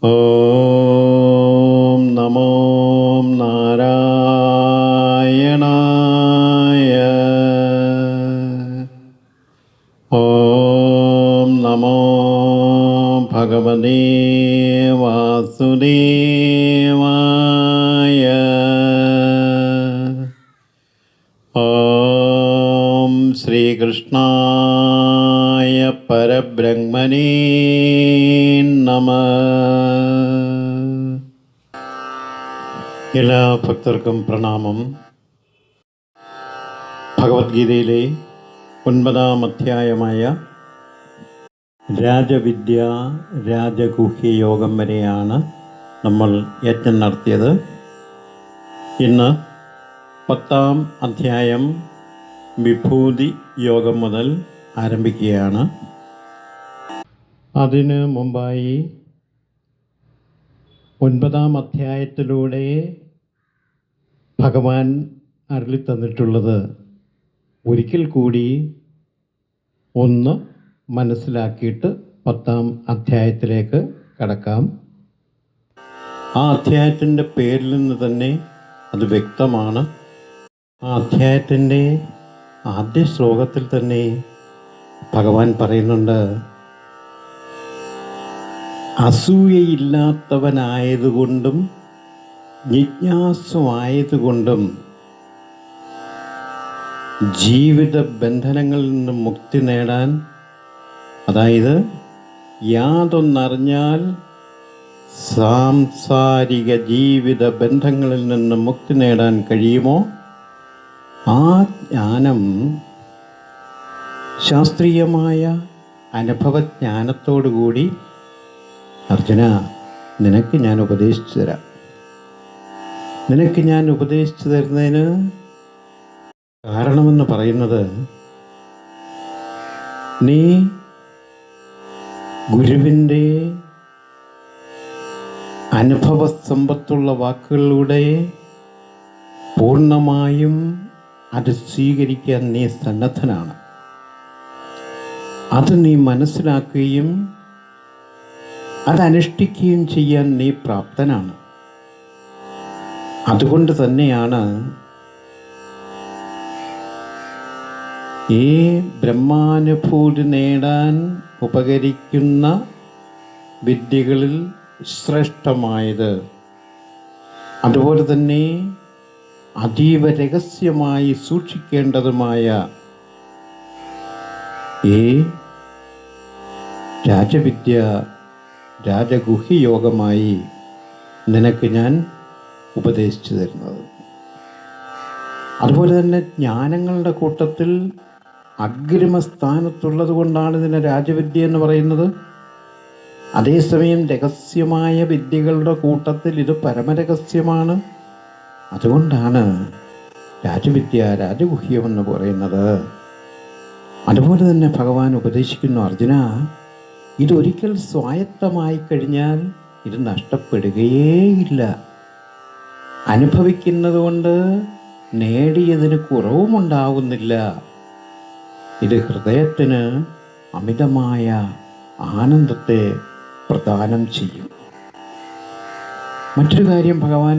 ഓം നമോ നാരായണായ. ഓം നമോ ഭഗവതേ വാസുദേവായ. ഓം ശ്രീകൃഷ്ണായ പരബ്രഹ്മണേ നമഃ. എല്ലാ ഭക്തർക്കും പ്രണാമം. ഭഗവത്ഗീതയിലെ 9-ാം അധ്യായമായ രാജവിദ്യ രാജഗുഹ്യ യോഗം വരെയാണ് നമ്മൾ യജ്ഞം നടത്തിയത്. ഇന്ന് 10-ാം അധ്യായം വിഭൂതി യോഗം മുതൽ ആരംഭിക്കുകയാണ്. അതിന് മുമ്പായി 9-ാം അധ്യായത്തിലൂടെ ഭഗവാൻ അരുളി തന്നിട്ടുള്ളത് ഒരിക്കൽ കൂടി ഒന്ന് മനസ്സിലാക്കിയിട്ട് 10-ാം അധ്യായത്തിലേക്ക് കടക്കാം. ആ അധ്യായത്തിൻ്റെ പേരിൽ നിന്ന് തന്നെ അത് വ്യക്തമാണ്. ആ അധ്യായത്തിൻ്റെ ആദ്യ ശ്ലോകത്തിൽ തന്നെ ഭഗവാൻ പറയുന്നുണ്ട്, അസൂയയില്ലാത്തവനായതുകൊണ്ടും ജിജ്ഞാസുവായതുകൊണ്ടും ജീവിത ബന്ധനങ്ങളിൽ നിന്ന് മുക്തി നേടാൻ, അതായത് യാതൊന്നറിഞ്ഞാൽ സാംസാരിക ജീവിത ബന്ധങ്ങളിൽ നിന്ന് മുക്തി നേടാൻ കഴിയുമോ, ആ ജ്ഞാനം ശാസ്ത്രീയമായ അനുഭവജ്ഞാനത്തോടുകൂടി അർജുന നിനക്ക് ഞാൻ ഉപദേശിച്ചു തരാം. നിനക്ക് ഞാൻ ഉപദേശിച്ചു തരുന്നതിന് കാരണമെന്ന് പറയുന്നത്, നീ ഗുരുവിൻ്റെ അനുഭവസമ്പത്തുള്ള വാക്കുകളിലൂടെ പൂർണ്ണമായും അത് സ്വീകരിക്കാൻ നീ സന്നദ്ധനാണ്. അത് നീ മനസ്സിലാക്കുകയും അതനുഷ്ഠിക്കുകയും ചെയ്യാൻ നീ പ്രാപ്തനാണ്. അതുകൊണ്ട് തന്നെയാണ് ഈ ബ്രഹ്മാനുഭൂതി നേടാൻ ഉപകരിക്കുന്ന വിദ്യകളിൽ ശ്രേഷ്ഠമായത്, അതുപോലെ തന്നെ അതീവ രഹസ്യമായി സൂക്ഷിക്കേണ്ടതുമായ ഈ രാജവിദ്യ രാജഗുഹ്യ യോഗമായി നിനക്ക് ഞാൻ ഉപദേശിച്ചു തരുന്നത്. അതുപോലെ തന്നെ ജ്ഞാനങ്ങളുടെ കൂട്ടത്തിൽ അഗ്രിമസ്ഥാനത്തുള്ളത് കൊണ്ടാണ് ഇതിനെ രാജവിദ്യ എന്ന് പറയുന്നത്. അതേസമയം രഹസ്യമായ വിദ്യകളുടെ കൂട്ടത്തിൽ ഇത് പരമരഹസ്യമാണ്. അതുകൊണ്ടാണ് രാജവിദ്യ രാജഗുഹ്യമെന്ന് പറയുന്നത്. അതുപോലെ തന്നെ ഭഗവാൻ ഉപദേശിക്കുന്നു, അർജുന ഇതൊരിക്കൽ സ്വായത്തമായി കഴിഞ്ഞാൽ ഇത് നഷ്ടപ്പെടുകയേയില്ല. അനുഭവിക്കുന്നത് കൊണ്ട് നേടിയതിന് കുറവുമുണ്ടാകുന്നില്ല. ഇത് ഹൃദയത്തിന് അമിതമായ ആനന്ദത്തെ പ്രദാനം ചെയ്യും. മറ്റൊരു കാര്യം ഭഗവാൻ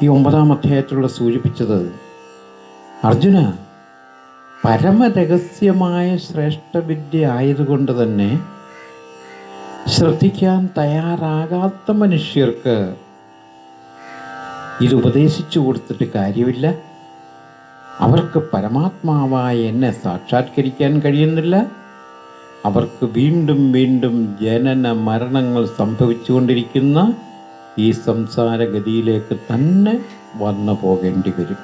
ഈ 9-ാം അധ്യായത്തിലൂടെ സൂചിപ്പിച്ചത്, അർജുന പരമരഹസ്യമായ ശ്രേഷ്ഠവിദ്യ ആയതുകൊണ്ട് തന്നെ ശ്രദ്ധിക്കാൻ തയ്യാറാകാത്ത മനുഷ്യർക്ക് ഇത് ഉപദേശിച്ചു കൊടുത്തിട്ട് കാര്യമില്ല. അവർക്ക് പരമാത്മാവായ എന്നെ സാക്ഷാത്കരിക്കാൻ കഴിയുന്നില്ല. അവർക്ക് വീണ്ടും വീണ്ടും ജനന മരണങ്ങൾ സംഭവിച്ചുകൊണ്ടിരിക്കുന്ന ഈ സംസാരഗതിയിലേക്ക് തന്നെ വന്നു പോകേണ്ടി വരും.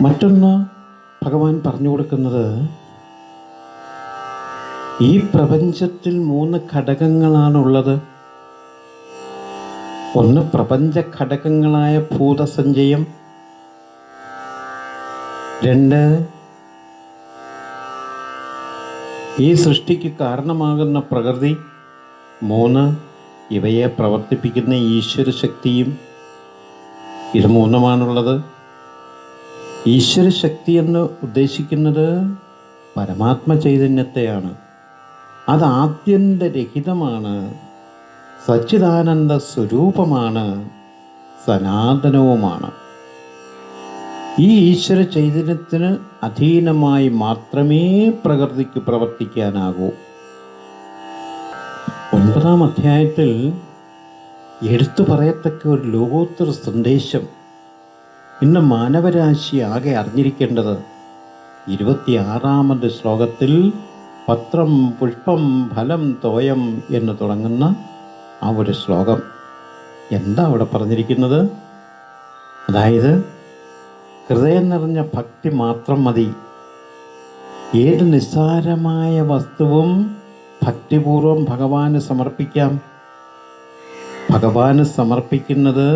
മറ്റൊന്ന് ഭഗവാൻ പറഞ്ഞു കൊടുക്കുന്നത്, ഈ പ്രപഞ്ചത്തിൽ 3 ഘടകങ്ങളാണുള്ളത്. ഒന്ന് പ്രപഞ്ച ഘടകങ്ങളായ ഭൂതസഞ്ചയം, 2 ഈ സൃഷ്ടിക്ക് കാരണമാകുന്ന പ്രകൃതി, 3 ഇവയെ പ്രവർത്തിപ്പിക്കുന്ന ഈശ്വരശക്തിയും. ഇത് 3ഉമാണുള്ളത്. ഈശ്വരശക്തി എന്ന് ഉദ്ദേശിക്കുന്നത് പരമാത്മ ചൈതന്യത്തെയാണ്. അത് ആദ്യന്തരഹിതമാണ്, സച്ചിദാനന്ദ സ്വരൂപമാണ്, സനാതനവുമാണ്. ഈ ഈശ്വര ചൈതന്യത്തിന് അധീനമായി മാത്രമേ പ്രകൃതിക്ക് പ്രവർത്തിക്കാനാകൂ. 9-ാം അധ്യായത്തിൽ എടുത്തു പറയത്തക്ക ഒരു ലോകോത്തര സന്ദേശം ഇന്ന് മാനവരാശി ആകെ അറിഞ്ഞിരിക്കേണ്ടത് 26-ാമത് ശ്ലോകത്തിൽ പത്രം പുഷ്പം ഫലം തോയം എന്ന് തുടങ്ങുന്ന ആ ഒരു ശ്ലോകം. എന്താ അവിടെ പറഞ്ഞിരിക്കുന്നത്? അതായത് ഹൃദയം നിറഞ്ഞ ഭക്തി മാത്രം മതി. ഏത് നിസ്സാരമായ വസ്തുവും ഭക്തിപൂർവം ഭഗവാന് സമർപ്പിക്കാം. ഭഗവാന് സമർപ്പിക്കുന്നത്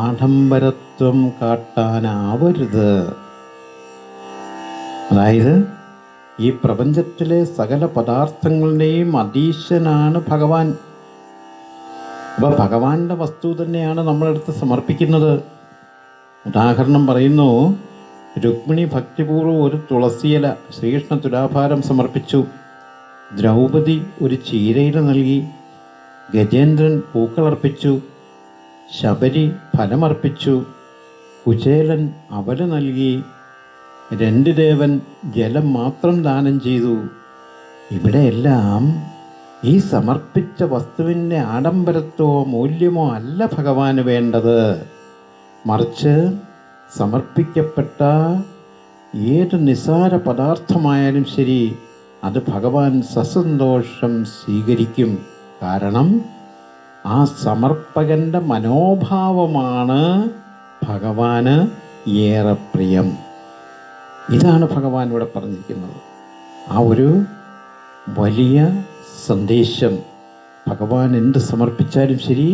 ആഡംബരത്വം കാട്ടാനാവരുത്. അതായത് ഈ പ്രപഞ്ചത്തിലെ സകല പദാർത്ഥങ്ങളുടെയും അധീശനാണ് ഭഗവാൻ. അപ്പോൾ ഭഗവാന്റെ വസ്തു തന്നെയാണ് നമ്മളെടുത്ത് സമർപ്പിക്കുന്നത്. ഉദാഹരണം പറയുന്നു, രുക്മിണി ഭക്തിപൂർവ്വം ഒരു തുളസിയില ശ്രീകൃഷ്ണ തുലാഭാരം സമർപ്പിച്ചു. ദ്രൗപദി ഒരു ചീരയില നൽകി. ഗജേന്ദ്രൻ പൂക്കളർപ്പിച്ചു. ശബരി ഫലമർപ്പിച്ചു. കുചേലൻ അവല് നൽകി. രണ്ടിദേവൻ ജലം മാത്രം ദാനം ചെയ്തു. ഇവിടെയെല്ലാം ഈ സമർപ്പിച്ച വസ്തുവിൻ്റെ ആഡംബരത്വമോ മൂല്യമോ അല്ല ഭഗവാന് വേണ്ടത്. മറിച്ച് സമർപ്പിക്കപ്പെട്ട ഏത് നിസ്സാര പദാർത്ഥമായാലും ശരി, അത് ഭഗവാൻ സസന്തോഷം സ്വീകരിക്കും. കാരണം ആ സമർപ്പകൻ്റെ മനോഭാവമാണ് ഭഗവാന് ഏറെ പ്രിയം. ഇതാണ് ഭഗവാൻ ഇവിടെ പറഞ്ഞിരിക്കുന്നത്. ആ ഒരു വലിയ സന്ദേശം. ഭഗവാൻ എന്ത് സമർപ്പിച്ചാലും ശരി,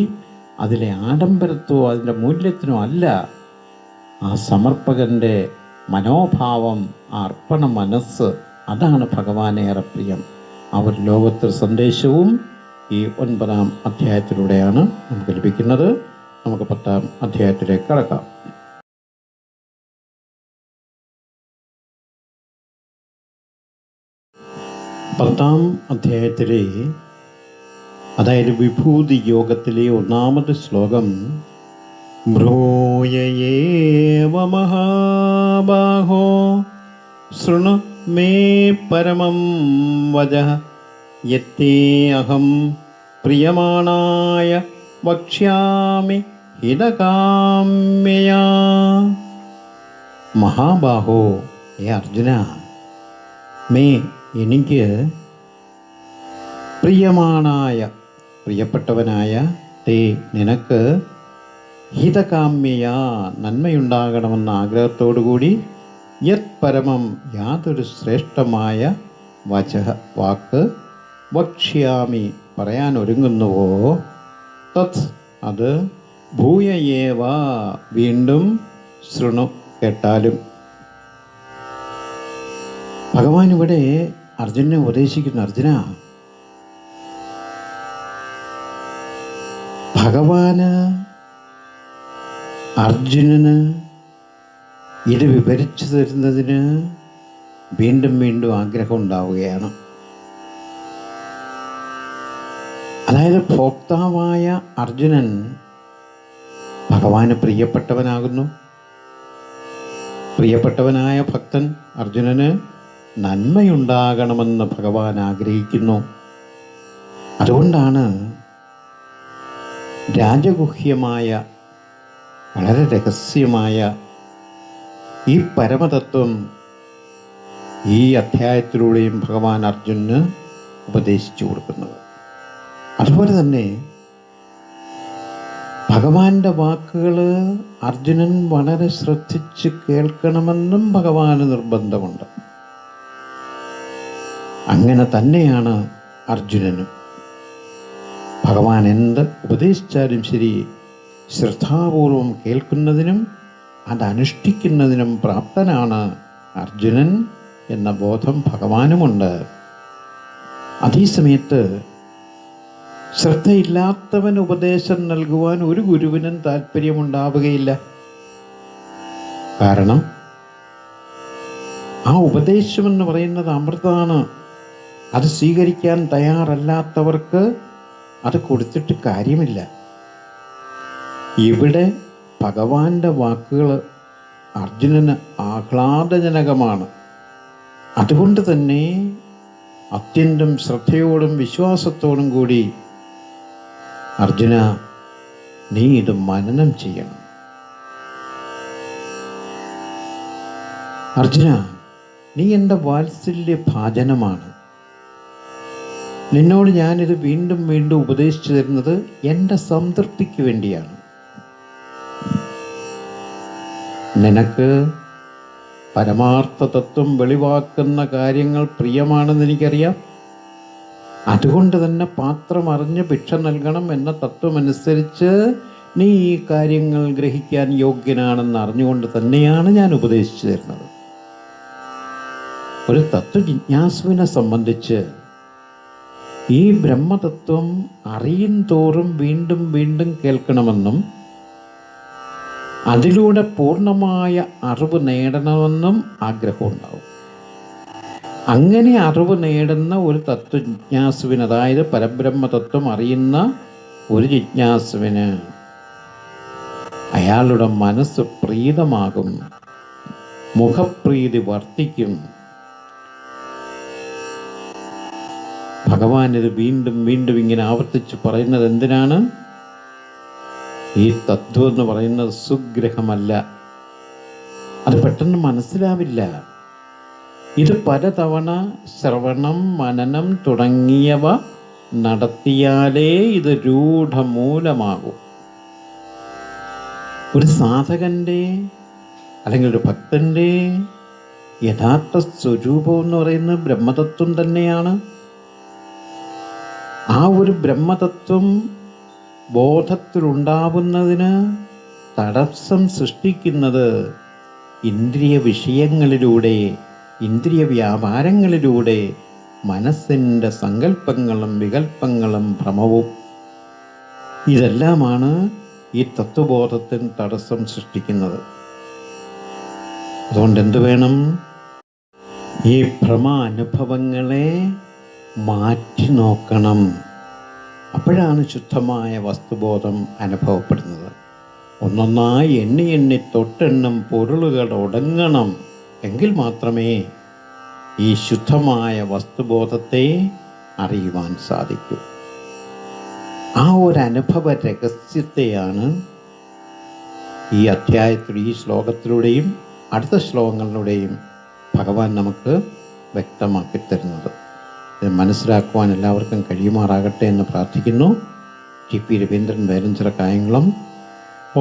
അതിലെ ആഡംബരത്തോ അതിൻ്റെ മൂല്യത്തിനോ അല്ല, ആ സമർപ്പകൻ്റെ മനോഭാവം, ആ അർപ്പണ മനസ്സ്, അതാണ് ഭഗവാനേറെ പ്രിയം. ആ ഒരു ലോകോത്തര സന്ദേശവും ഈ 9-ാം അധ്യായത്തിലൂടെയാണ് നമുക്ക് ലഭിക്കുന്നത്. നമുക്ക് 10-ാം അധ്യായത്തിലേക്ക് കടക്കാം. പത്താം അധ്യായത്തിലെ, അതായത് വിഭൂതി യോഗത്തിലെ 1-ാമത് ശ്ലോകം, ഭ്രൂയേവ മഹാബാഹോ ശൃണു മേ പരമം വചഃ യത്തേ അഹം പ്രിയമാണായ വക്ഷ്യാമി ഹിതകാമ്യയാ. മഹാബാഹോ, ഹേ അർജുന, മേ എനിക്ക്, പ്രിയമാണായ പ്രിയപ്പെട്ടവനായ, തേ നിനക്ക്, ഹിതകാമ്യയാ നന്മയുണ്ടാകണമെന്ന ആഗ്രഹത്തോടുകൂടി, യത് പരമം യാതൊരു ശ്രേഷ്ഠമായ വചഃ വാക്ക്, വക്ഷ്യാമി പറയാൻ ഒരുങ്ങുന്നുവോ, തത് അത്, ഭൂയയേവ വീണ്ടും, ശൃണു കേട്ടാലും. ഭഗവാൻ ഇവിടെ അർജുനനെ ഉപദേശിക്കുന്നു. അർജുന, ഭഗവാന് അർജുനന് ഇത് വിവരിച്ചു തരുന്നതിന് വീണ്ടും വീണ്ടും ആഗ്രഹം ഉണ്ടാവുകയാണ്. അതായത് ഭോക്താവായ അർജുനൻ ഭഗവാന് പ്രിയപ്പെട്ടവനാകുന്നു. പ്രിയപ്പെട്ടവനായ ഭക്തൻ അർജുനന് നന്മയുണ്ടാകണമെന്ന് ഭഗവാൻ ആഗ്രഹിക്കുന്നു. അതുകൊണ്ടാണ് രാജഗുഹ്യമായ, വളരെ രഹസ്യമായ ഈ പരമതത്വം ഈ അധ്യായത്തിലൂടെയും ഭഗവാൻ അർജുനന് ഉപദേശിച്ചു കൊടുക്കുന്നത്. അതുപോലെ തന്നെ ഭഗവാന്റെ വാക്കുകൾ അർജുനൻ വളരെ ശ്രദ്ധിച്ച് കേൾക്കണമെന്നും ഭഗവാന് നിർബന്ധമുണ്ട്. അങ്ങനെ തന്നെയാണ് അർജുനനും. ഭഗവാൻ എന്ത് ഉപദേശിച്ചാലും ശരി, ശ്രദ്ധാപൂർവം കേൾക്കുന്നതിനും അതനുഷ്ഠിക്കുന്നതിനും പ്രാപ്തനാണ് അർജുനൻ എന്ന ബോധം ഭഗവാനുമുണ്ട്. അതേസമയത്ത് ശ്രദ്ധയില്ലാത്തവൻ ഉപദേശം നൽകുവാൻ ഒരു ഗുരുവിനും താല്പര്യമുണ്ടാവുകയില്ല. കാരണം ആ ഉപദേശമെന്ന് പറയുന്നത് അമൃതാണ്. അത് സ്വീകരിക്കാൻ തയ്യാറല്ലാത്തവർക്ക് അത് കൊടുത്തിട്ട് കാര്യമില്ല. ഇവിടെ ഭഗവാന്റെ വാക്കുകൾ അർജുനന് ആഹ്ലാദജനകമാണ്. അതുകൊണ്ട് തന്നെ അത്യന്തം ശ്രദ്ധയോടും വിശ്വാസത്തോടും കൂടി അർജുന, നീ ഇത് മനനം ചെയ്യണം. അർജുന, നീ എൻ്റെ വാത്സല്യ ഭാജനമാണ്. നിന്നോട് ഞാനിത് വീണ്ടും വീണ്ടും ഉപദേശിച്ചു തരുന്നത് എൻ്റെ സംതൃപ്തിക്ക് വേണ്ടിയാണ്. നിനക്ക് പരമാർത്ഥ തത്വം വെളിവാക്കുന്ന കാര്യങ്ങൾ പ്രിയമാണെന്ന് എനിക്കറിയാം. അതുകൊണ്ട് തന്നെ പാത്രം അറിഞ്ഞ് ഭിക്ഷ നൽകണം എന്ന തത്വമനുസരിച്ച് നീ ഈ കാര്യങ്ങൾ ഗ്രഹിക്കാൻ യോഗ്യനാണെന്ന് അറിഞ്ഞുകൊണ്ട് തന്നെയാണ് ഞാൻ ഉപദേശിച്ചു തരുന്നത്. ഒരു തത്വജിജ്ഞാസുവിനെ സംബന്ധിച്ച് ഈ ബ്രഹ്മതത്വം അറിയും തോറും വീണ്ടും വീണ്ടും കേൾക്കണമെന്നും അതിലൂടെ പൂർണ്ണമായ അറിവ് നേടണമെന്നും ആഗ്രഹമുണ്ടാവും. അങ്ങനെ അറിവ് നേടുന്ന ഒരു തത്വജിജ്ഞാസുവിന്, അതായത് പരബ്രഹ്മതത്വം അറിയുന്ന ഒരു ജിജ്ഞാസുവിന് അയാളുടെ മനസ്സ് പ്രീതമാകും, മുഖപ്രീതി വർദ്ധിക്കും. ഭഗവാൻ ഇത് വീണ്ടും വീണ്ടും ഇങ്ങനെ ആവർത്തിച്ച് പറയുന്നത് എന്തിനാണ്? ഈ തത്വം എന്ന് പറയുന്നത് സുഗ്രഹമല്ല. അത് പെട്ടെന്ന് മനസ്സിലാവില്ല. ഇത് പലതവണ ശ്രവണം, മനനം തുടങ്ങിയവ നടത്തിയാലേ ഇത് രൂഢമൂലമാകും. ഒരു സാധകൻ്റെ അല്ലെങ്കിൽ ഒരു ഭക്തൻ്റെ യഥാർത്ഥ സ്വരൂപം എന്ന് പറയുന്നത് ബ്രഹ്മതത്വം തന്നെയാണ്. ആ ഒരു ബ്രഹ്മതത്വം ബോധത്തിലുണ്ടാവുന്നതിന് തടസ്സം സൃഷ്ടിക്കുന്നത് ഇന്ദ്രിയ വിഷയങ്ങളിലൂടെ, ഇന്ദ്രിയ വ്യാപാരങ്ങളിലൂടെ മനസ്സിൻ്റെ സങ്കല്പങ്ങളും വികല്പങ്ങളും ഭ്രമവും, ഇതെല്ലാമാണ് ഈ തത്വബോധത്തിന് തടസ്സം സൃഷ്ടിക്കുന്നത്. അതുകൊണ്ട് എന്തു വേണം? ഈ ഭ്രമാനുഭവങ്ങളെ മാറ്റി നോക്കണം. അപ്പോഴാണ് ശുദ്ധമായ വസ്തുബോധം അനുഭവപ്പെടുന്നത്. ഒന്നൊന്നായി എണ്ണി എണ്ണി തൊട്ടെണ്ണം പൊരുളുകൾ ഒടുങ്ങണം. എങ്കിൽ മാത്രമേ ഈ ശുദ്ധമായ വസ്തുബോധത്തെ അറിയുവാൻ സാധിക്കൂ. ആ ഒരു അനുഭവ രഹസ്യത്തെയാണ് ഈ അധ്യായത്തിൽ, ഈ ശ്ലോകത്തിലൂടെയും അടുത്ത ശ്ലോകങ്ങളിലൂടെയും ഭഗവാൻ നമുക്ക് വ്യക്തമാക്കി തരുന്നത്. ഇത് മനസ്സിലാക്കുവാൻ എല്ലാവർക്കും കഴിയുമാറാകട്ടെ എന്ന് പ്രാർത്ഥിക്കുന്നു. T P Raveendran, Velanchira, Kayamkulam.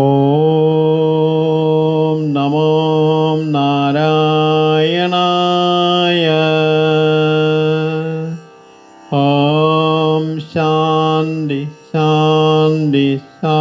ഓം നമോ നാരായണായ. ഓം ശാന്തി ശാന്തി ശാന്തി.